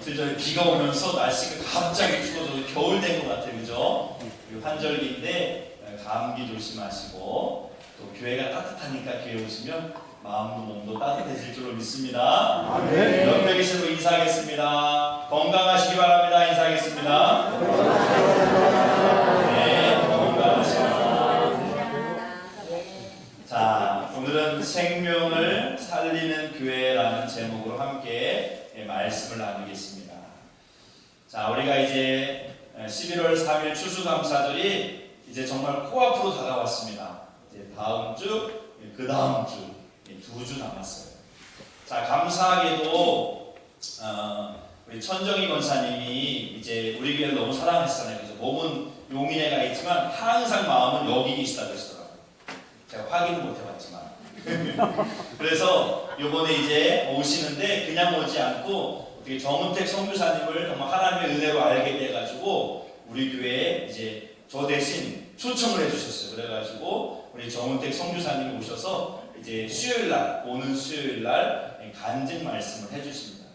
이틀 전에 비가 오면서 날씨가 갑자기 추워져서 겨울 된 것 같아요, 그죠? 그리고 환절기인데 감기 조심하시고 또 교회가 따뜻하니까 교회 오시면 마음도 몸도 따뜻해질 줄로 믿습니다. 네. 옆에 계신 분 인사하겠습니다. 건강하시기 바랍니다. 인사하겠습니다. 네, 건강하시기 자, 오늘은 생명을 살리는 교회라는 제목으로 함께 말씀을 나누겠습니다. 자, 우리가 이제 11월 3일 추수감사절이 이제 정말 코앞으로 다가왔습니다. 이제 다음 주, 그 다음 주, 2주 남았어요. 자, 감사하게도 우리 천정희 권사님이 이제 우리 교회를 너무 사랑하시잖아요. 그래서 몸은 용인에 가 있지만 항상 마음은 여기 계시다 그러시더라고요. 제가 확인은 못 해봤지만 그래서 요번에 이제 오시는데 그냥 오지 않고 어떻게 정은택 선교사님을 정말 하나님의 은혜로 알게 돼가지고 우리 교회에 이제 저 대신 초청을 해주셨어요. 그래가지고 우리 정은택 선교사님이 오셔서 이제 수요일날, 오는 수요일날 간증 말씀을 해주십니다.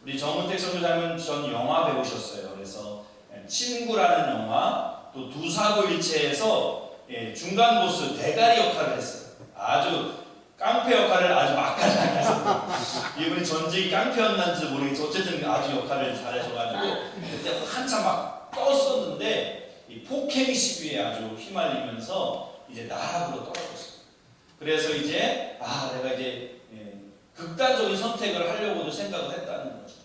우리 정은택 선교사님은 전 영화 배우셨어요. 그래서 친구라는 영화, 또 두사고일체에서 중간 보스 대가리 역할을 했어요. 아주 깡패 역할을 아주 맛깔나게 하셨어요. 이분이 전직이 깡패였는지 모르겠지만 어쨌든 아주 역할을 잘하셔가지고 그때 한참 막 떴었는데 이 폭행 시비에 아주 휘말리면서 이제 나락으로 떨어졌어요. 그래서 이제 내가 이제 극단적인 선택을 하려고도 생각을 했다는 거죠.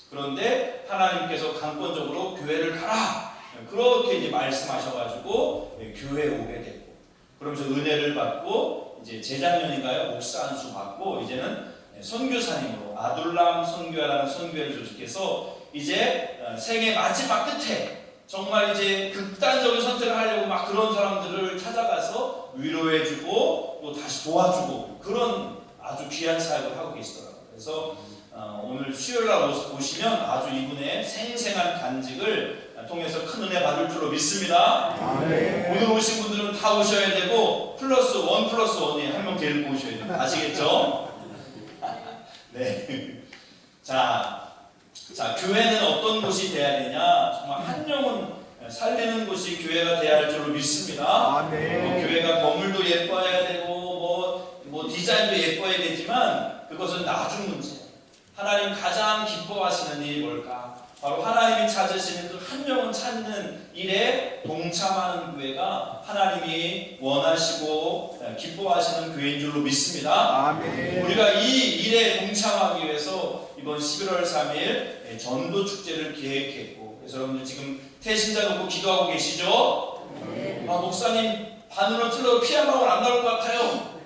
그런데 하나님께서 강권적으로 교회를 가라 그렇게 이제 말씀하셔가지고 교회에 오게 됐고, 그러면서 은혜를 받고 이제 재작년인가요? 목사 안수 받고 이제는 선교사님으로 아둘람 선교회라는 선교회를 조직해서 이제 생애 마지막 끝에 정말 이제 극단적인 선택을 하려고 막 그런 사람들을 찾아가서 위로해주고 또 다시 도와주고 그런 아주 귀한 사역을 하고 계시더라고요. 그래서 오늘 수요일날 오시면 아주 이분의 생생한 간직을 통해서 큰 은혜 받을 줄로 믿습니다. 네. 오늘 오신 분들은 다 오셔야 되고 플러스 원에 한 명 데리고 오셔야 됩니다. 아시겠죠? 네. 자, 교회는 어떤 곳이 돼야 되냐? 정말 한 영혼 살리는 곳이 교회가 돼야 할 줄로 믿습니다. 네. 교회가 건물도 예뻐야 되고 뭐 디자인도 예뻐야 되지만 그것은 나중 문제. 하나님 가장 기뻐하시는 일이 뭘까? 바로 하나님이 찾으시는 그 한 영혼 찾는 일에 동참하는 교회가 하나님이 원하시고 기뻐하시는 교회인 줄로 믿습니다. 아멘. 우리가 이 일에 동참하기 위해서 이번 11월 3일 전도 축제를 계획했고, 그래서 여러분들 지금 태신자 놓고 기도하고 계시죠? 네. 목사님 바늘로 찔러도 피 한 방울 안 나올 것 같아요.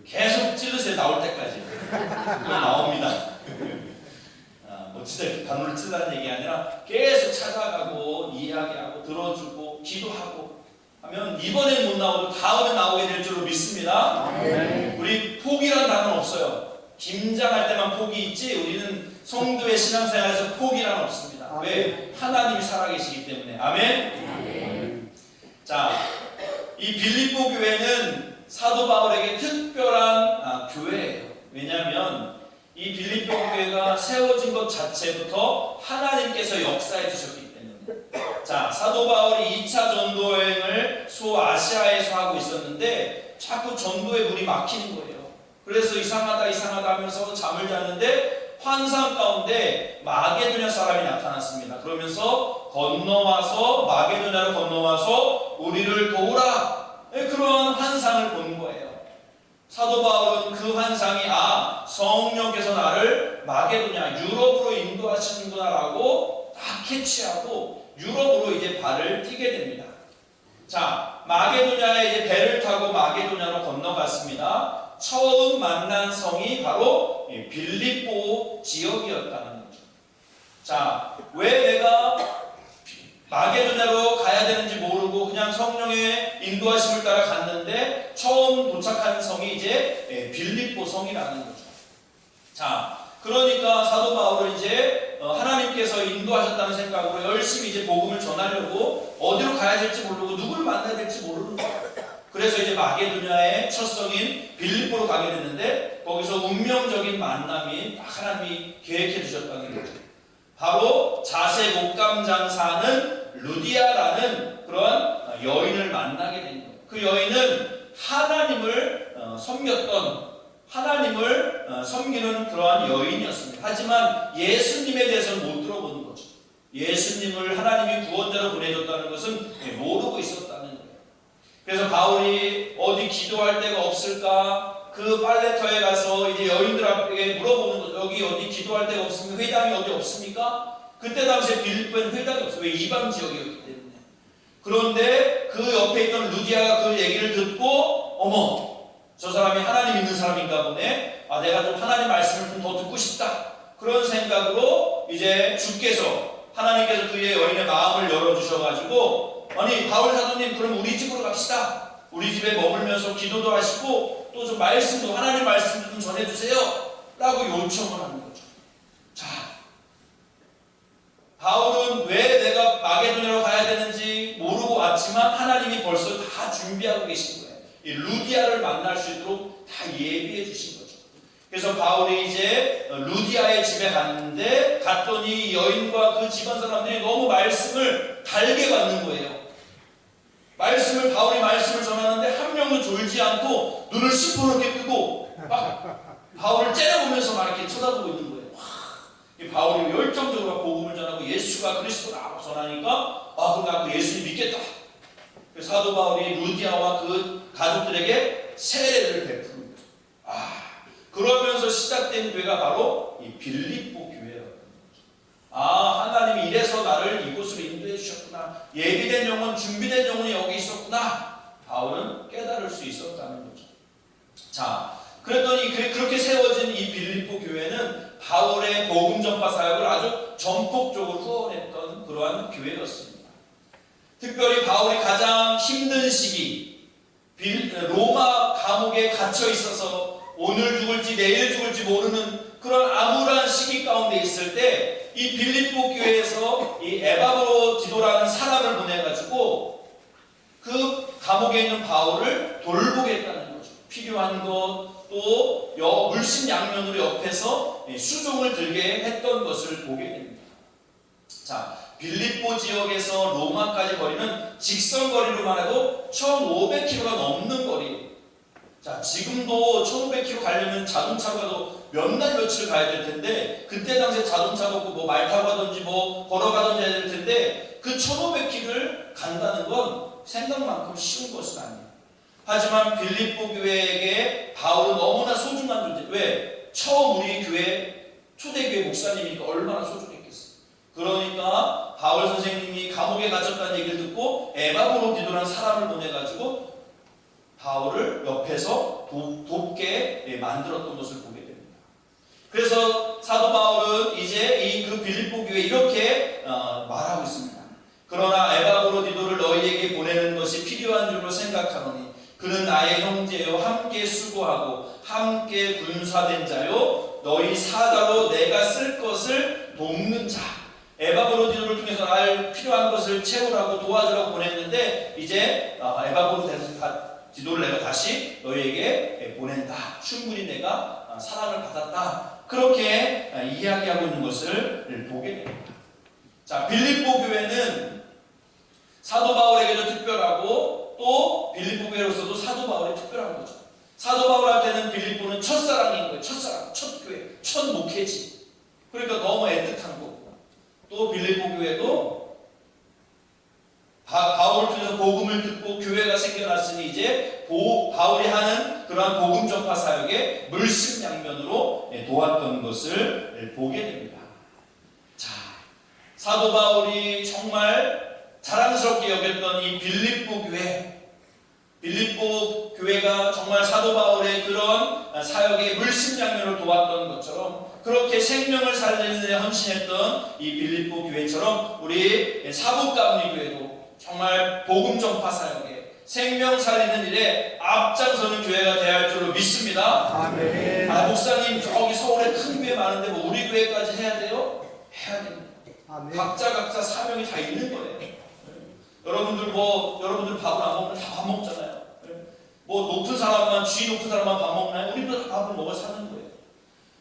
계속 찔르세요. 나올 때까지. 그건 나옵니다. 진짜 바늘을 찔라는 얘기 아니라 계속 찾아가고 이야기하고 들어주고 기도하고 하면 이번엔 못 나오고 다음에 나오게 될 줄로 믿습니다. 네. 우리 포기란 단어는 없어요. 김장할 때만 포기 있지 우리는 성도의 신앙생활에서 포기란 없습니다. 왜? 하나님이 살아계시기 때문에. 아멘. 자, 이 빌립보 교회는 사도 바울에게 특별한 교회예요. 왜냐하면 이 빌립보 교회가 세워진 것 자체부터 하나님께서 역사해 주셨기 때문에. 자, 사도 바울이 2차 전도 여행을 소아시아에서 하고 있었는데 자꾸 전도에 물이 막히는 거예요. 그래서 이상하다 하면서 잠을 잤는데 환상 가운데 마게도냐 사람이 나타났습니다. 그러면서 마게도냐로 건너와서 우리를 도우라. 그런 환상을 본 거예요. 사도 바울은 그 환상이 성령께서 나를 마게도냐 유럽으로 인도하시는구나라고 딱 캐치하고 유럽으로 이제 발을 튀게 됩니다. 자, 마게도냐에 이제 배를 타고 마게도냐로 건너갔습니다. 처음 만난 성이 바로 빌립보 지역이었다는 거죠. 자, 왜 내가 마게도냐로 가야 되는지 모르고 그냥 성령의 인도하심을 따라 갔는데 처음 도착한 성이 이제 빌립보 성이라는 거죠. 자, 그러니까 사도 바울은 이제 하나님께서 인도하셨다는 생각으로 열심히 이제 복음을 전하려고 어디로 가야 될지 모르고 누구를 만나야 될지 모르는 거예요. 그래서 이제 마게도냐의 첫 성인 빌립보로 가게 됐는데 거기서 운명적인 만남이 하나님이 계획해 주셨다는 거죠. 바로 자색 옷감 장사하는 루디아라는 그런 여인을 만나게 된 거예요. 그 여인은 하나님을 섬기는 그러한 여인이었습니다. 하지만 예수님에 대해서는 못 들어보는 거죠. 예수님을 하나님이 구원자로 보내줬다는 것은 모르고 있었다는 거예요. 그래서 바울이 어디 기도할 데가 없을까? 그 빨래터에 가서 이제 여인들 앞에 물어보는 거죠. 여기 어디 기도할 데가 없습니까? 회당이 어디 없습니까? 그때 당시에 빌립보에는 회당이 없어요. 왜? 이방 지역이었기 때문에. 그런데 그 옆에 있던 루디아가 그 얘기를 듣고 어머, 저 사람이 하나님 있는 사람인가 보네. 아, 내가 좀 하나님 말씀을 좀 더 듣고 싶다. 그런 생각으로 이제 주께서 하나님께서 그의 여인의 마음을 열어주셔가지고 아니 바울 사도님 그럼 우리 집으로 갑시다. 우리 집에 머물면서 기도도 하시고 또 좀 말씀도 하나님 말씀도 좀 전해주세요 라고 요청을 하는 거죠. 자, 바울은 왜 내가 마게도냐로 가야 되는지 모르고 왔지만 하나님이 벌써 다 준비하고 계신 거예요. 이 루디아를 만날 수 있도록 다 예비해 주신 거죠. 그래서 바울이 이제 루디아의 집에 갔더니 여인과 그 집안 사람들이 너무 말씀을 달게 받는 거예요. 바울이 말씀을 전하는데 한 명도 졸지 않고 눈을 시퍼렇게 뜨고 막 바울을 째려보면서 막 이렇게 쳐다보고 있는 거예요. 이 바울이 열정적으로 복음을 전하고 예수가 그리스도라고 전하니까 그럼 나 그 예수님 믿겠다. 그래서 사도 바울이 루디아와 그 가족들에게 세례를 베푸는 거죠. 그러면서 시작된 교회가 바로 이 빌립보 교회였던 거죠. 하나님이 이래서 나를 이곳으로 인도해 주셨구나. 예비된 영혼, 준비된 영혼이 여기 있었구나. 바울은 깨달을 수 있었다는 거죠. 자, 그랬더니 그렇게 세워진 이 빌립보 교회는 바울의 복음 전파 사역을 아주 전폭적으로 후원했던 그러한 교회였습니다. 특별히 바울이 가장 힘든 시기, 로마 감옥에 갇혀 있어서 오늘 죽을지 내일 죽을지 모르는 그런 암울한 시기 가운데 있을 때 이 빌립보 교회에서 이 에바브로디도라는 사람을 보내가지고 그 감옥에 있는 바울을 돌보겠다는 거죠. 필요한 것, 또 물심양면으로 옆에서 수종을 들게 했던 것을 보게 됩니다. 자, 빌립보 지역에서 로마까지 거리는 직선거리로만 해도 1500km가 넘는 거리예요. 자, 지금도 1500km 가려면 자동차가도 몇 날 며칠 가야 될 텐데 그때 당시에 자동차가 없고 뭐 말 타고 가든지 뭐 걸어가든지 해야 될 텐데 그 1500km를 간다는 건 생각만큼 쉬운 것은 아니에요. 하지만 빌립보 교회에게 바울은 너무나 소중한 존재. 왜? 처음 우리 교회 초대교회 목사님이니까 얼마나 소중했겠어요. 그러니까 바울 선생님이 감옥에 갇혔다는 얘기를 듣고 에바브로디도라는 사람을 보내가지고 바울을 옆에서 돕게 만들었던 것을 보게 됩니다. 그래서 사도 바울은 이제 그 빌립보 교회에 이렇게 말하고 있습니다. 그러나 에바브로디도를 너희에게 보내는 것이 필요한 줄로 생각하노니 그는 나의 형제요 함께 수고하고 함께 군사된 자요 너희 사자로 내가 쓸 것을 돕는 자. 에바브로디도를 통해서 날 필요한 것을 채우라고 도와주라고 보냈는데 이제 에바브로디도를 내가 다시 너희에게 보낸다. 충분히 내가 사랑을 받았다. 그렇게 이야기하고 있는 것을 보게 됩니다. 자, 빌립보 교회는 사도 바울에게도 특별하고 또 빌립보 교회로서도 사도 바울이 특별한 거죠. 사도 바울한테는 빌립보는 첫사랑인 거예요. 첫사랑, 첫 교회, 첫 목회지. 그러니까 너무 애틋한 거고 또 빌립보 교회도 바울을 통해서 복음을 듣고 교회가 생겨났으니 이제 바울이 하는 그러한 복음 전파 사역에 물심양면으로 도왔던 것을 보게 됩니다. 자, 사도 바울이 정말 자랑스럽게 여겼던 이 빌립보 교회가 정말 사도 바울의 그런 사역에 물심양면을 도왔던 것처럼 그렇게 생명을 살리는 데 헌신했던 이 빌립보 교회처럼 우리 사북가문리 교회도 정말 복음 전파 사역에 생명 살리는 일에 앞장서는 교회가 되어야 할 줄로 믿습니다. 아멘. 목사님 저기 서울에 큰 교회 많은데 뭐 우리 교회까지 해야 돼요? 해야 됩니다. 아멘. 각자 사명이 다 있는 거예요. 여러분들 밥을 안 먹으면 다 밥 먹잖아요. 뭐 높은 사람만 주위 높은 사람만 밥 먹나요? 우리도 다 밥을 먹어 사는 거예요.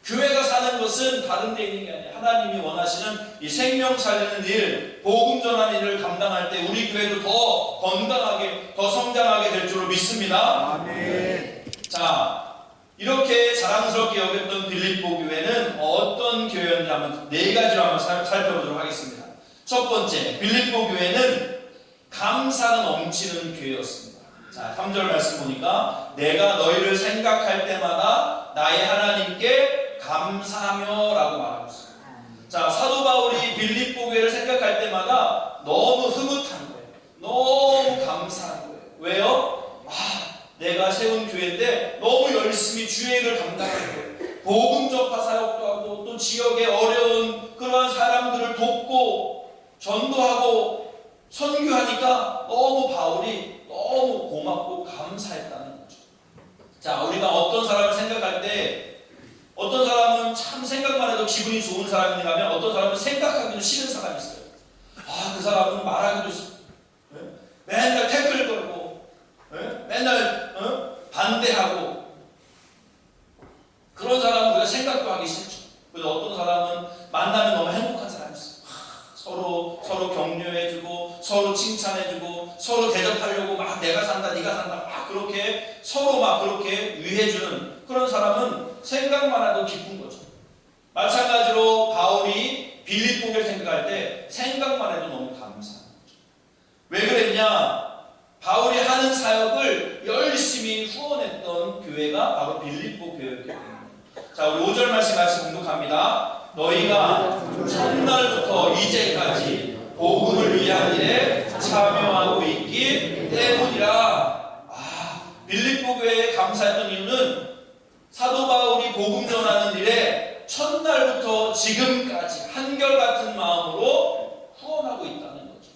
교회가 사는 것은 다른 데 있는 게 아니에요. 하나님이 원하시는 이 생명 살리는 일, 복음 전하는 일을 감당할 때 우리 교회도 더 건강하게, 더 성장하게 될 줄로 믿습니다. 아멘. 자, 이렇게 자랑스럽게 여겼던 빌립보 교회는 어떤 교회였는지 한번 네 가지로 한번 살펴보도록 하겠습니다. 첫 번째, 빌립보 교회는 감사가 넘치는 교회였습니다. 자, 3절 말씀 보니까 내가 너희를 생각할 때마다 나의 하나님께 감사하며 라고 말하고 있어요. 자, 사도 바울이 빌립보 교회를 생각할 때마다 너무 흐뭇한 거예요. 너무 감사한 거예요. 왜요? 내가 세운 교회인데 너무 열심히 주의 일을 감당하는 거예요. 복음 전파 사역도 하고 또 지역의 어려운 그러한 사람들을 돕고 전도하고 선교하니까 너무 바울이 너무 고맙고 감사했다는 거죠. 자, 우리가 어떤 사람을 생각할 때 어떤 사람은 참 생각만 해도 기분이 좋은 사람이라면 어떤 사람은 생각하기도 싫은 사람이 있어요. 그 사람은 말하기도 싫어. 맨날 태클 걸고 맨날 반대하고 그런 사람은 우리가 생각도 하기 싫죠. 그래서 어떤 사람은 만나면 너무 행복한 사람이 있어요. 서로 격려해주고 서로 칭찬해주고 서로 대접하려고 막 내가 산다 네가 산다 막 그렇게 서로 막 그렇게 위해주는 그런 사람은 생각만 해도 기쁜 거죠. 마찬가지로 바울이 빌립보 교회를 생각할 때 생각만 해도 너무 감사한 거죠. 왜 그랬냐? 바울이 하는 사역을 열심히 후원했던 교회가 바로 빌립보 교회였기 때문에. 자, 우리 5절 말씀 같이 공독합니다. 너희가 첫날부터 이제까지 복음을 위한 일에 참여하고 있기 때문이라. 빌립보 교회에 감사했던 이유는 사도 바울이 복음 전하는 일에 첫날부터 지금까지 한결같은 마음으로 후원하고 있다는 거죠.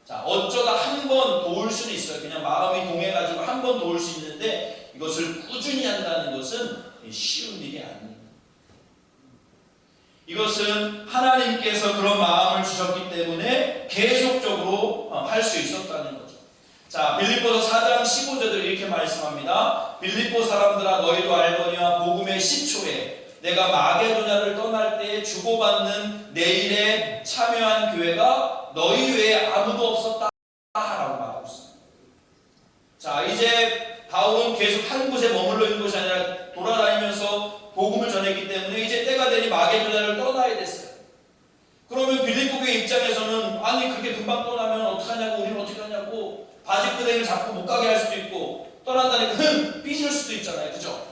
자, 어쩌다 한 번 도울 수는 있어요. 그냥 마음이 동해가지고 한 번 도울 수 있는데 이것을 꾸준히 한다는 것은 쉬운 일이 아닙니다. 이것은 하나님께서 그런 마음을 주셨기 때문에 계속적으로 할 수 있었다는 거죠. 자, 빌립보서 4장 15절을 이렇게 말씀합니다. 빌립보 사람들아 너희도 알거니와 복음의 시초에 내가 마게도냐를 떠날 때에 주고받는 내 일에 참여한 교회가 너희 외에 아무도 없었다 라고 말하고 있습니다. 자, 이제 바울은 계속 한 곳에 머물러 있는 것이 아니라 돌아다니면서 복음을 전했기 때문에 이제 때가 되니 마게도냐를 떠나야 됐어요. 그러면 빌립보 교회 입장에서는 아니 그게 금방 떠나면 어떡하냐고 우리는 어떻게 하냐고 바지끄댕이를 잡고 못 가게 할 수도 있고 떠난다니까 삐질 수도 있잖아요. 그죠?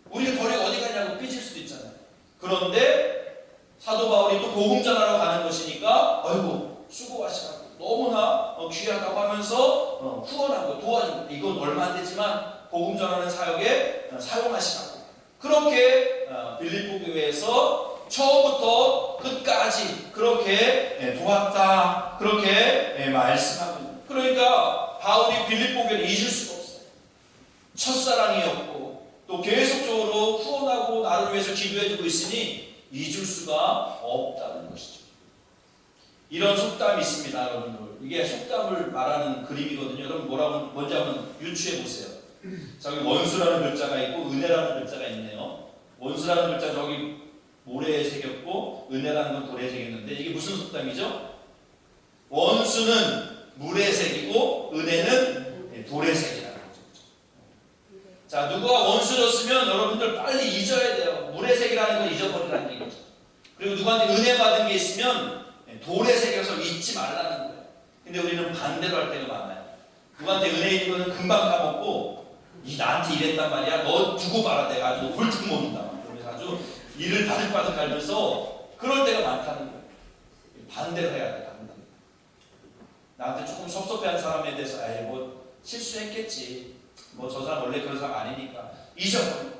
우리를 버리고 어디 가냐고 삐질 수도 있잖아요. 그런데 사도 바울이 또 복음 전하러 가는 것이니까 아이고 수고하시라고 너무나 귀하다고 하면서 후원하고 도와주고 이건 얼마 안 되지만 복음 전하는 사역에 사용하시라고 그렇게 빌립보 교회에서 처음부터 끝까지 그렇게 도왔다 그렇게 말씀하고 있습니다. 그러니까 바울이 빌립보 교회를 잊을 수가 없어요. 첫사랑이었고 또 계속적으로 후원하고 나를 위해서 기도해주고 있으니 잊을 수가 없다는 것이죠. 이런 속담이 있습니다, 여러분들. 이게 속담을 말하는 그림이거든요. 여러분 뭔지 한번 유추해 보세요. 자, 여기 원수라는 글자가 있고 은혜라는 글자가 있네요. 원수라는 글자 저기 모래에 새겼고 은혜라는 건 돌에 새겼는데 이게 무슨 속담이죠? 원수는 물에 새기고 은혜는 돌에 새기라는 거죠. 자, 누가 원수였으면 여러분들 빨리 잊어야 돼요. 물에 새기라는 건 잊어버리라는 얘기죠. 그리고 누구한테 은혜 받은 게 있으면 돌에 새겨서 잊지 말라는 거예요. 근데 우리는 반대로 할 때가 많아요. 누구한테 은혜 있는 거는 금방 까먹고 나한테 이랬단 말이야. 너 두고 봐라. 내가 아주 홀등 모른다. 그러면서 아주 이를 바득바득 갈면서 그럴 때가 많다는 거예요. 반대로 해야 돼. 나한테 조금 섭섭해한 사람에 대해서 아이 뭐 실수했겠지. 뭐 저 사람 원래 그런 사람 아니니까 잊어버려.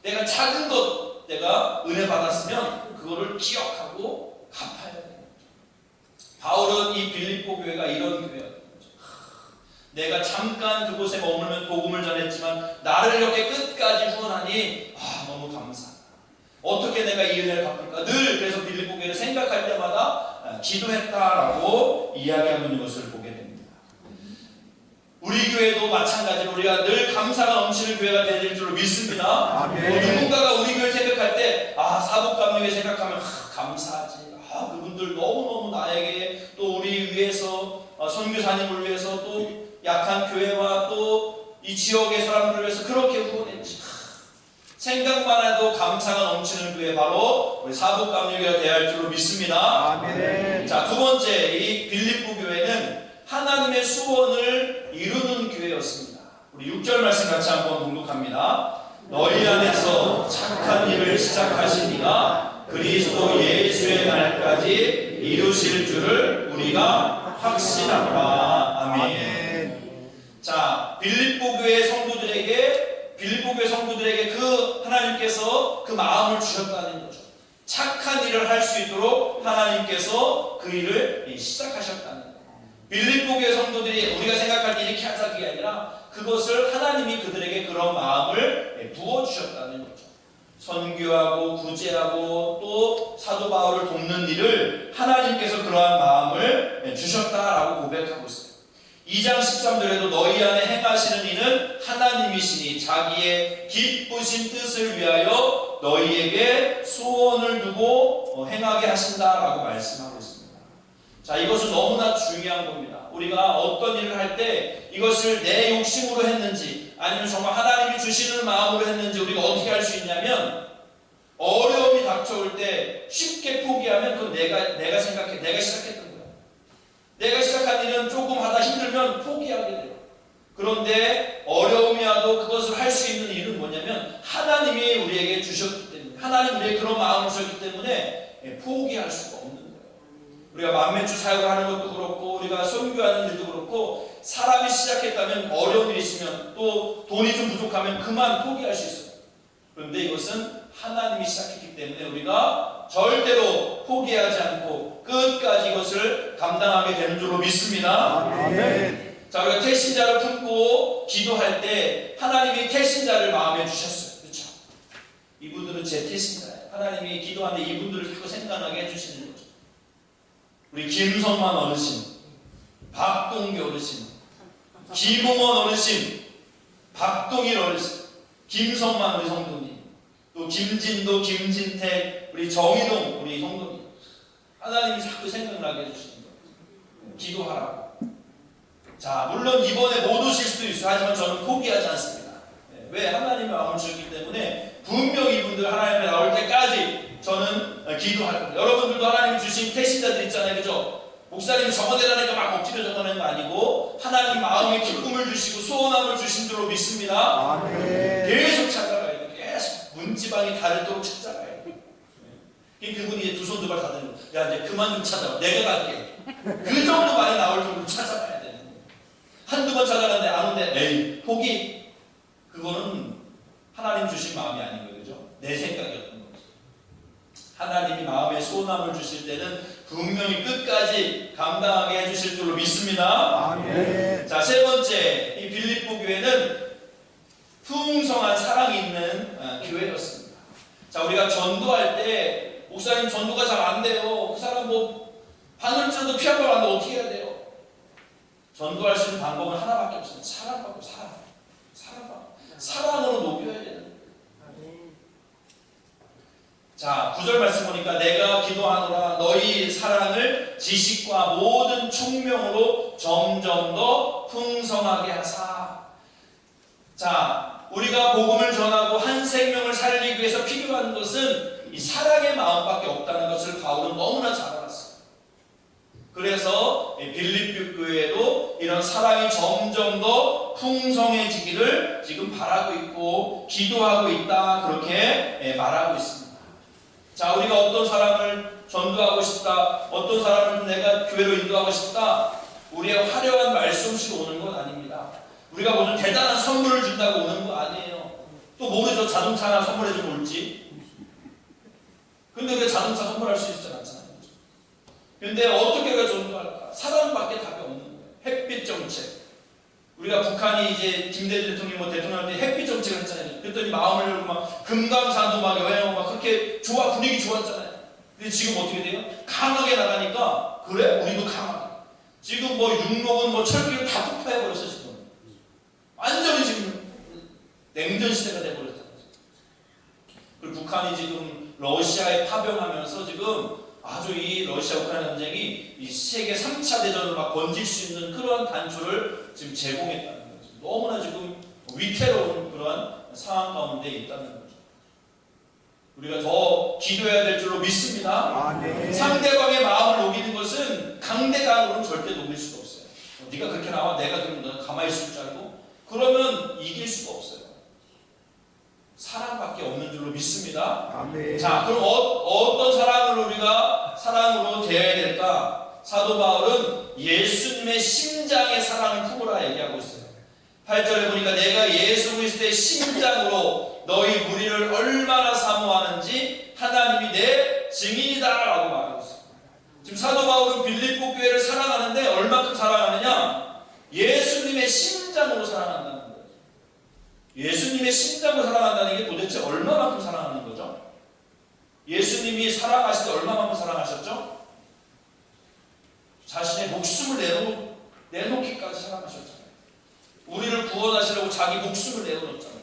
내가 작은 것 내가 은혜 받았으면 그거를 기억하고 갚아야 돼요. 바울은 이 빌립보 교회가 이런 교회였던 거죠. 내가 잠깐 그곳에 머물면 복음을 전했지만 나를 이렇게 끝까지 후원하니 너무 감사하다. 어떻게 내가 이 은혜를 갚을까? 늘 그래서 빌립보 교회를 생각할 때마다 기도했다라고 이야기하고 있는 것을 보게 됩니다. 우리 교회도 마찬가지로 우리가 늘 감사가 넘치는 교회가 되는 줄로 믿습니다. 누군가가 우리 교회 생각할 때 사북감리회 생각하면 감사하지. 그분들 너무너무 나에게 또 우리 위해서 선교사님을 위해서 또 약한 교회와 또 이 지역의 사람들을 위해서 그렇게 후원했지. 생각만 해도 감사가 넘치는 교회 바로 우리 사북감리교회가 되어야 할 줄로 믿습니다. 자, 두 번째 이 빌립보 교회는 하나님의 소원을 이루는 교회였습니다. 우리 6절 말씀 같이 한번 봉독합니다. 너희 안에서 착한 일을 시작하신 이가 그리스도 예수의 날까지 이루실 줄을 우리가 확신합니다. 아멘. 자, 빌립보 교회 성도들에게 그 하나님께서 그 마음을 주셨다는 거죠. 착한 일을 할 수 있도록 하나님께서 그 일을 시작하셨다는 거예요. 빌립보 교회 성도들이 우리가 생각할 때 이렇게 하자 그게 아니라 그것을 하나님이 그들에게 그런 마음을 부어주셨다는 거죠. 선교하고 구제하고 또 사도 바울을 돕는 일을 하나님께서 그러한 마음을 주셨다라고 고백하고 있어요. 2장 13절에도 너희 안에 행하시는 이는 하나님이시니 자기의 기쁘신 뜻을 위하여 너희에게 소원을 두고 행하게 하신다라고 말씀하고 있습니다. 자, 이것은 너무나 중요한 겁니다. 우리가 어떤 일을 할 때 이것을 내 욕심으로 했는지 아니면 정말 하나님이 주시는 마음으로 했는지 우리가 어떻게 할 수 있냐면 어려움이 닥쳐올 때 쉽게 포기하면 그건 내가 생각해 내가 시작했던 거야. 내가 시작한 일은 조금 하다 힘들면 포기하게 돼요. 그런데 어려움이 와도 그것을 할 수 있는 일은 뭐냐면 하나님이 우리에게 주셨기 때문에 하나님 우리에게 그런 마음을 주셨기 때문에 포기할 수가 없는 거예요. 우리가 만면주 사역을 하는 것도 그렇고 우리가 선교하는 일도 그렇고 사람이 시작했다면 어려운 일이 있으면 또 돈이 좀 부족하면 그만 포기할 수 있어요. 그런데 이것은 하나님이 시작했기 때문에 우리가 절대로 포기하지 않고 끝까지 이것을 감당하게 되는 줄로 믿습니다. 아멘. 자, 우리가 태신자를 품고 기도할 때 하나님이 태신자를 마음에 주셨어요. 그렇죠? 이분들은 제 태신자예요. 하나님이 기도하는데 이분들을 자꾸 생각나게 해주시는 거죠. 우리 김성만 어르신, 박동기 어르신, 김홍원 어르신, 박동일 어르신, 김성만 우리 성도님, 또 김진도, 김진택, 우리 정희동 우리 성도님, 하나님이 자꾸 생각나게 해주시는 거예요. 기도하라고. 자, 물론 이번에 못 오실 수도 있어요. 하지만 저는 포기하지 않습니다. 왜? 하나님의 마음을 주셨기 때문에 분명히 이분들 하나님에 나올 때까지 저는 기도할 겁니다. 여러분들도 하나님이 주신 태신자들 있잖아요. 그죠? 목사님이 적어내라니까 막 억지로 적어내는 거 아니고 하나님 마음에 기쁨을 주시고 소원함을 주신 줄로 믿습니다. 아멘. 계속 찾아가야 돼요. 계속 문지방이 닳도록 찾아가야 돼요. 그분이 이제 두 손 두 발 다 들고 야 이제 그만 좀 찾아와. 내가 갈게. 그 정도 말이 나올 정도로 찾아가야 돼요. 한두 번 찾아갔는데 안 오는데 에이 포기. 그거는 하나님 주신 마음이 아닌 거예요. 그죠? 내 생각이었던 거죠. 하나님이 마음에 소원함을 주실 때는 분명히 끝까지 감당하게 해주실 줄로 믿습니다. 아멘. 자, 세 번째, 이 빌립보 교회는 풍성한 사랑이 있는 교회였습니다. 자, 우리가 전도할 때 목사님 전도가 잘 안 돼요. 그 사람 뭐 바늘질도 피 한 번 안 돼. 어떻게 해야 돼요? 전도할 수 있는 방법은 하나밖에 없어요. 사랑받고 사랑으로 녹여야 되는 거예요. 자, 9절 말씀 보니까 내가 기도하노라 너희 사랑을 지식과 모든 총명으로 점점 더 풍성하게 하사. 자, 우리가 복음을 전하고 한 생명을 살리기 위해서 필요한 것은 이 사랑의 마음밖에 없다는 것을 바울은 너무나 잘 알았어요. 그래서 빌립보 교회도 이런 사랑이 점점 더 풍성해지기를 지금 바라고 있고 기도하고 있다 그렇게 말하고 있습니다. 자, 우리가 어떤 사람을 전도하고 싶다, 어떤 사람을 내가 교회로 인도하고 싶다, 우리의 화려한 말솜씨로 오는 건 아닙니다. 우리가 무슨 대단한 선물을 준다고 오는 거 아니에요. 또 모르죠. 자동차 하나 선물해주면 올지. 근데 왜 자동차 선물할 수 있지 않잖아요. 근데 어떻게 우리가 전도할까? 사랑밖에 답이 없는 거예요. 햇빛 정책. 우리가 북한이 이제 김대중 대통령 대통령한테 햇빛 정책을 했잖아요. 그랬더니 마음을 열고 막 금강산도 막 여행하고 막 그렇게 분위기 좋았잖아요. 근데 지금 어떻게 돼요? 강하게 나가니까 그래? 우리도 강하게. 지금 뭐 육록은 뭐 철길을 다 폭파해버렸어 지금. 완전히 지금 냉전 시대가 돼버렸잖아요. 그리고 북한이 지금 러시아에 파병하면서 지금 아주 이 러시아 우크라이나 전쟁이 이 세계 3차 대전을 막 번질 수 있는 그런 단초를 지금 제공했다는 거죠. 너무나 지금 위태로운 그런 상황 가운데 있다는 거죠. 우리가 더 기도해야 될 줄로 믿습니다. 네. 상대방의 마음을 녹이는 것은 강대강으로는 절대 녹일 수가 없어요. 네가 그렇게 나와 내가 그러면 너 가만히 있을 줄 알고 그러면 이길 수가 없어요. 사랑밖에 없는 줄로 믿습니다. 네. 자, 그럼 어떤 사랑을 우리가 사랑으로 대해야 될까? 사도 바울은 예수님의 심장의 사랑을 품으라 얘기하고 있어요. 8절에 보니까 내가 예수 그리스도의 심장으로 너희 무리를 얼마나 사모하는지 하나님이 내 증인이다 라고 말하고 있어요. 지금 사도 바울은 빌립보 교회를 사랑하는데 얼마큼 사랑하느냐? 예수님의 심장으로 사랑한다는 거예요. 예수님의 심장으로 사랑한다는 게 도대체 얼마만큼 사랑하는 거죠? 예수님이 사랑하실 때 얼마만큼 사랑하셨죠? 자신의 목숨을 내놓기까지 사랑하셨잖아요. 우리를 구원하시려고 자기 목숨을 내어놓았잖아요.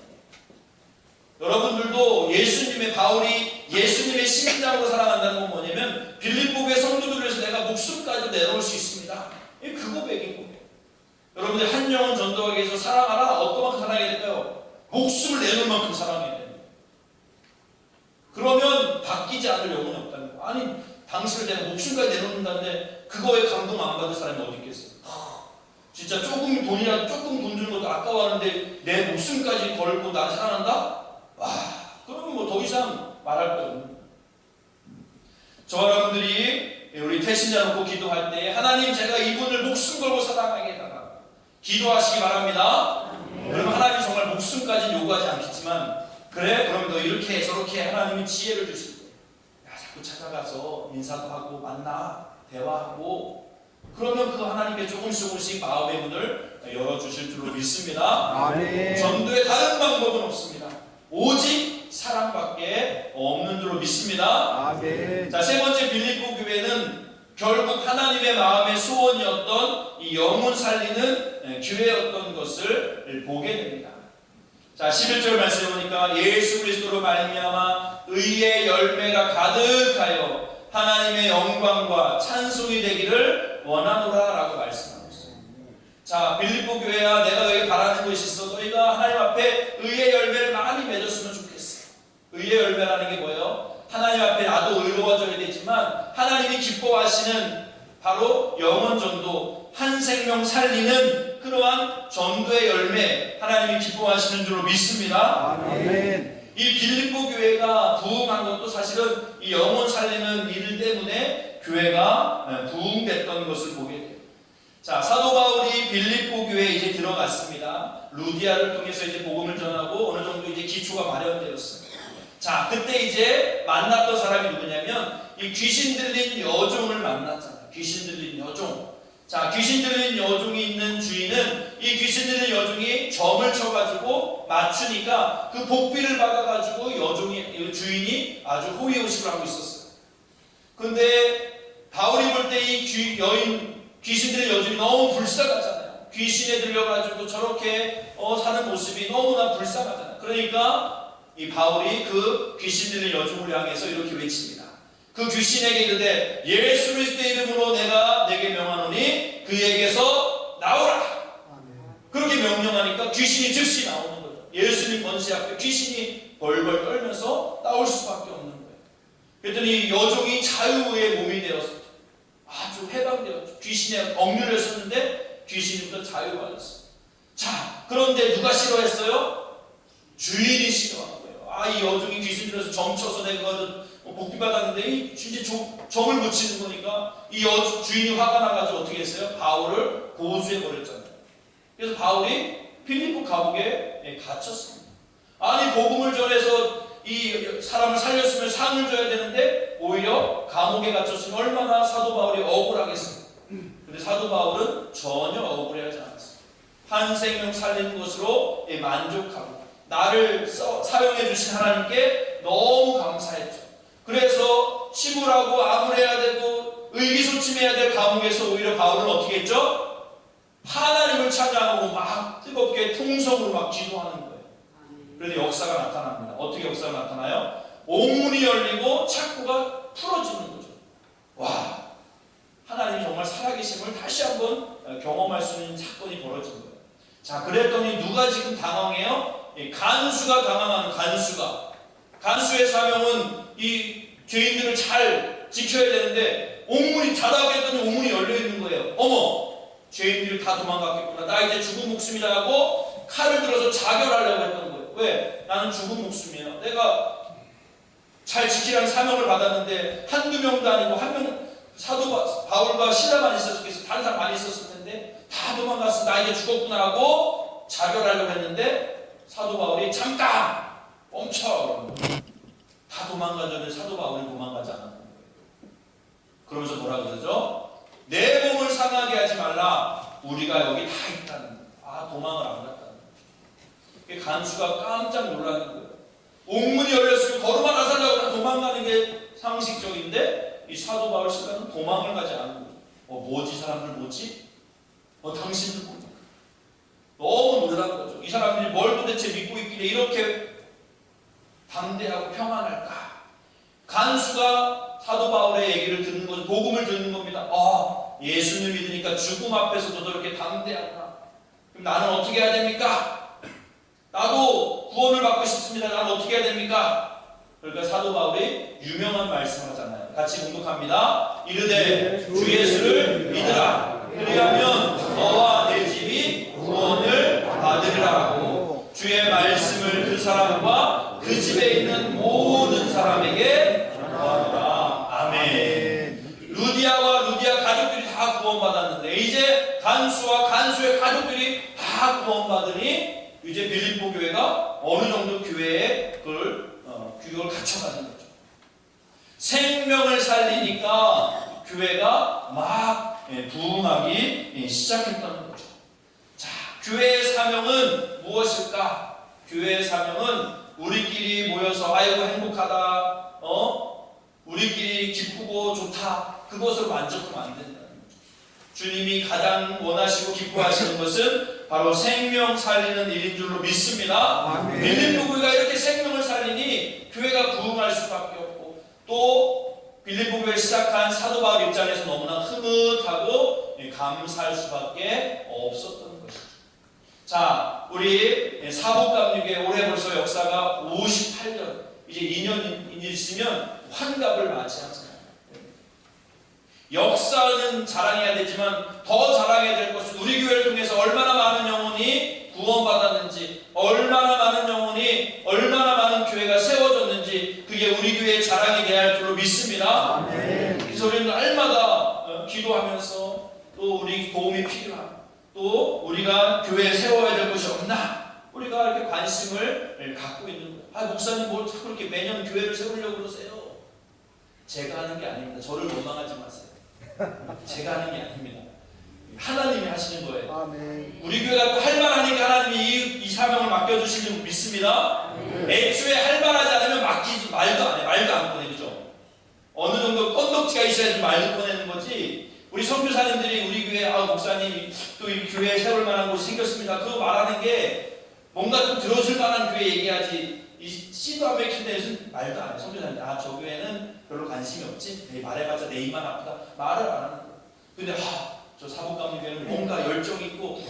여러분들도 바울이 예수님의 심장으로 사랑한다는 건 뭐냐면 빌립보 교회 성도들을 위해서 내가 목숨까지 내놓을 수 있습니다. 그 고백인 거예요. 여러분들 한 영혼 전도하기 위해서 사랑하라. 어떤 만큼 사랑해야 될까요? 목숨을 내놓을 만큼 사랑해야 돼요. 그러면 바뀌지 않을 영혼이 없다는 거예요. 아니 당신을 내가 목숨까지 내놓는다는데 그거에 감동 안 받을 사람이 어디 있겠어요? 진짜 조금 돈 주는 것도 아까워하는데 내 목숨까지 걸고 나를 사랑한다? 와, 그러면 뭐 더 이상 말할 거 없는 거예요. 저와 여러분들이 우리 태신자 놓고 기도할 때 하나님 제가 이분을 목숨 걸고 사랑하게 해달라 기도하시기 바랍니다. 그러면 하나님이 정말 목숨까지 요구하지 않겠지만 그래? 그럼 너 이렇게 저렇게 하나님이 지혜를 주실 거예요. 야, 자꾸 찾아가서 인사도 하고 만나 대화하고 그러면 그 하나님께 조금씩 마음의 문을 열어주실 줄로 믿습니다. 아멘. 전도의 다른 방법은 없습니다. 오직 사랑밖에 없는 줄로 믿습니다. 아멘. 자, 세 번째 빌립보 교회는 결국 하나님의 마음의 소원이었던 이 영혼 살리는 교회였던 것을 보게 됩니다. 자, 11절 말씀해 보니까 예수 그리스도로 말미암아 의의 열매가 가득하여 하나님의 영광과 찬송이 되기를 원하노라 라고 말씀하고 있어요. 자, 빌립보 교회야 내가 너희 바라는 것이 있어. 너희가 하나님 앞에 의의 열매를 많이 맺었으면 좋겠어. 의의 열매라는 게 뭐예요? 하나님 앞에 나도 의로워져야 되지만 하나님이 기뻐하시는 바로 영혼 전도, 한 생명 살리는 그러한 전도의 열매 하나님이 기뻐하시는 줄로 믿습니다. 아멘. 이 빌립보 교회가 부흥한 것도 사실은 이 영혼 살리는 일 때문에 교회가 부흥됐던 것을 보게 돼요. 자, 사도 바울이 빌립보 교회에 이제 들어갔습니다. 루디아를 통해서 이제 복음을 전하고 어느 정도 이제 기초가 마련되었어요. 자, 그때 이제 만났던 사람이 누구냐면 이 귀신 들린 여종을 만났잖아요. 귀신 들린 여종. 자, 귀신 들린 여종이 있는 주인은 이 귀신 들린 여종이 점을 쳐가지고 맞추니까 그 복비를 받아가지고 주인이 아주 호의호식을 하고 있었어요. 근데 바울이 볼 때 이 귀신 들린 여종이 너무 불쌍하잖아요. 귀신에 들려가지고 저렇게 사는 모습이 너무나 불쌍하잖아요. 그러니까 이 바울이 그 귀신 들린 여종을 향해서 이렇게 외칩니다. 그 귀신에게 이르되 예수 그리스도의 이름으로 내가 내게 명하노니 그에게서 나오라. 그렇게 명령하니까 귀신이 즉시 나오는 거죠. 예수님 권세 앞에 귀신이 벌벌 떨면서 나올 수밖에 없는 거예요. 그랬더니 여종이 자유의 몸이 되었어요. 아주 해방되었죠. 귀신에 억눌렸었는데 귀신부터 자유받았어요. 자, 그런데 누가 싫어했어요? 주인이 싫어한 거예요. 아, 이 여종이 귀신 들여서 점쳐서 내가 복비 받았는데 이제 점을 묻히는 거니까 이 주인이 화가 나가지고 어떻게 했어요? 바울을 고소해 버렸잖아요. 그래서 바울이 빌립보 감옥에 갇혔습니다. 아니 복음을 전해서 이 사람을 살렸으면 상을 줘야 되는데 오히려 감옥에 갇혔으면 얼마나 사도 바울이 억울하겠어요. 근데 사도 바울은 전혀 억울해하지 않았어요. 한 생명 살리는 것으로 만족하고 나를 사용해 주신 하나님께 너무 감사했죠. 그래서 치부라고 암울해야 되고 의기소침해야 될 감옥에서 오히려 바울은 어떻게 했죠? 하나님을 찬양하고 막 뜨겁게 통성으로 막 기도하는 거예요. 그런데 역사가 나타납니다. 어떻게 역사가 나타나요? 옥문이 열리고 창고가 풀어지는 거죠. 와, 하나님이 정말 살아계심을 다시 한번 경험할 수 있는 사건이 벌어진 거예요. 자, 그랬더니 누가 지금 당황해요? 간수가 당황하는 간수의 사명은 이 죄인들을 잘 지켜야 되는데 옥문이 닫아게 했더니 옥문이 열려 있는 거예요. 어머, 죄인들이 다 도망갔겠구나. 나 이제 죽은 목숨이다 하고 칼을 들어서 자결하려고 했던 거예요. 왜? 나는 죽은 목숨이야. 내가 잘 지키라는 사명을 받았는데 한두 명도 아니고 한 명, 사도 바울과 시라만 있었겠어. 다른 사람 많이 있었을 텐데 다 도망갔어. 나 이제 죽었구나 하고 자결하려고 했는데 사도 바울이 잠깐 멈춰. 다 도망가는데 사도 바울이 도망가지 않았던 거예요. 그러면서 뭐라 그러죠? 내 몸을 상하게 하지 말라. 우리가 여기 다 있다는 거예요. 아, 도망을 안 갔다는 거예요. 간수가 깜짝 놀라는 거예요. 옥문이 열렸으면 걸음만 나서려고 다 도망가는 게 상식적인데 이 사도 바울 시간은 도망을 가지 않은 거예요. 뭐지 사람들 뭐지? 당신들 뭐지? 너무 놀란 거죠. 이 사람들이 뭘 도대체 믿고 있길래 이렇게 담대하고 평안할까? 간수가 사도 바울의 얘기를 듣는 거죠. 복음을 듣는 겁니다. 예수님 믿으니까 죽음 앞에서도 저렇게 담대하구나. 그럼 나는 어떻게 해야 됩니까? 나도 구원을 받고 싶습니다. 나는 어떻게 해야 됩니까? 그러니까 사도 바울이 유명한 말씀을 하잖아요. 같이 공독합니다. 이르되 주 예수를 믿으라. 그리하면 너와 내 집이 구원을 받으리라 하고 주의 말씀을 그 사람과 그 집에 있는 모든 사람에게 전하라. 아멘. 루디아와 루디아 가족들이 다 구원받았는데 이제 간수와 간수의 가족들이 다 구원받으니 이제 빌립보 교회가 어느 정도 교회에 규격을 갖춰가는 거죠. 생명을 살리니까 교회가 막 부흥하기 시작했다는 거죠. 자, 교회의 사명은 무엇일까? 교회의 사명은 우리끼리 모여서 아이고 행복하다, 우리끼리 기쁘고 좋다, 그것으로 만족하면 안 된다는 거죠. 주님이 가장 원하시고 기뻐하시는 것은 바로 생명 살리는 일인 줄로 믿습니다. 빌립보 교회가 이렇게 생명을 살리니 교회가 부흥할 수밖에 없고 또 빌립보 교회 시작한 사도 바울 입장에서 너무나 흐뭇하고 감사할 수밖에 없었던 것이죠. 자, 우리 사복감리교회 올해 벌써 역사가 58년, 이제 2년 있으면 환갑을 맞이하잖아요. 역사는 자랑해야 되지만 더 자랑해야 될 것은 우리 교회를 통해서 얼마나 많은 영혼이 구원받았는지, 얼마나 많은 영혼이, 얼마나 많은 교회가 세워졌는지, 그게 우리 교회의 자랑이 돼야 할 줄로 믿습니다. 그래서 우리는 날마다 기도하면서 또 우리 도움이 필요한, 또 우리가 교회에 세워야 될 것이 없나, 우리가 이렇게 관심을 갖고 있는 거예요. 목사님 뭘 자꾸 이렇게 매년 교회를 세우려고 그러세요? 제가 하는 게 아닙니다. 저를 원망하지 마세요. 제가 하는 게 아닙니다. 하나님이 하시는 거예요. 아멘. 우리 교회가 또 할만하니까 하나님이 이 사명을 맡겨주신 줄 믿습니다. 애초에 할만하지 않으면 맡기지 말도 안 해. 말도 안 꺼내. 그죠? 어느 정도 건덕지가 있어야지 말도 꺼내는 거지. 우리 선교사님들이 우리 교회 목사님 또 이 교회에 세울 만한 곳이 생겼습니다. 그거 말하는 게 뭔가 좀 들어줄 만한 교회 얘기하지. 이 씨도 안 맥힌 데에서는 말도 안 해. 선교사님, 저 교회는 별로 관심이 없지? 말해봤자 내 입만 아프다. 말을 안 하는 거야. 근데 저 사복감리교회는 뭔가 열정이 있고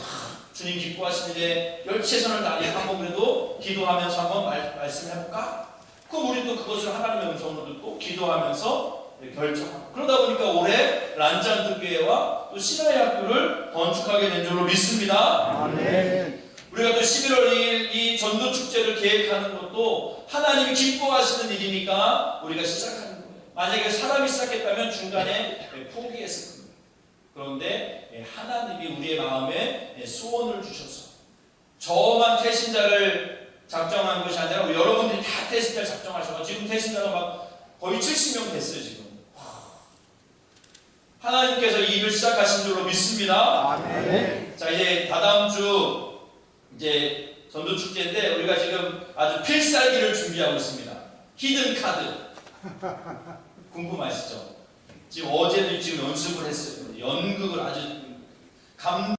주님 기뻐하시는데 최선을 다해 한번 그래도 기도하면서 한번 말씀해볼까? 그럼 우리 또 그것을 하나님의 음성으로 듣고 기도하면서 결정하고, 그러다 보니까 올해 란잔트교회와 또 신화의 학교를 건축하게 된 줄로 믿습니다. 아멘. 우리가 또 11월 2일 이 전도축제를 계획하는 것도 하나님이 기뻐하시는 일이니까 우리가 시작하는 거예요. 만약에 사람이 시작했다면 중간에 포기했을 겁니다. 그런데 하나님이 우리의 마음에 소원을 주셔서 저만 태신자를 작정한 것이 아니라 여러분들이 다 태신자를 작정하셔서 지금 태신자가 막 거의 70명 됐어요. 지금 하나님께서 이 일을 시작하신 줄로 믿습니다. 아멘. 자, 이제 다다음 주 이제 전도축제인데 우리가 지금 아주 필살기를 준비하고 있습니다. 히든 카드 궁금하시죠? 지금 어제도 지금 연습을 했어요. 연극을 아주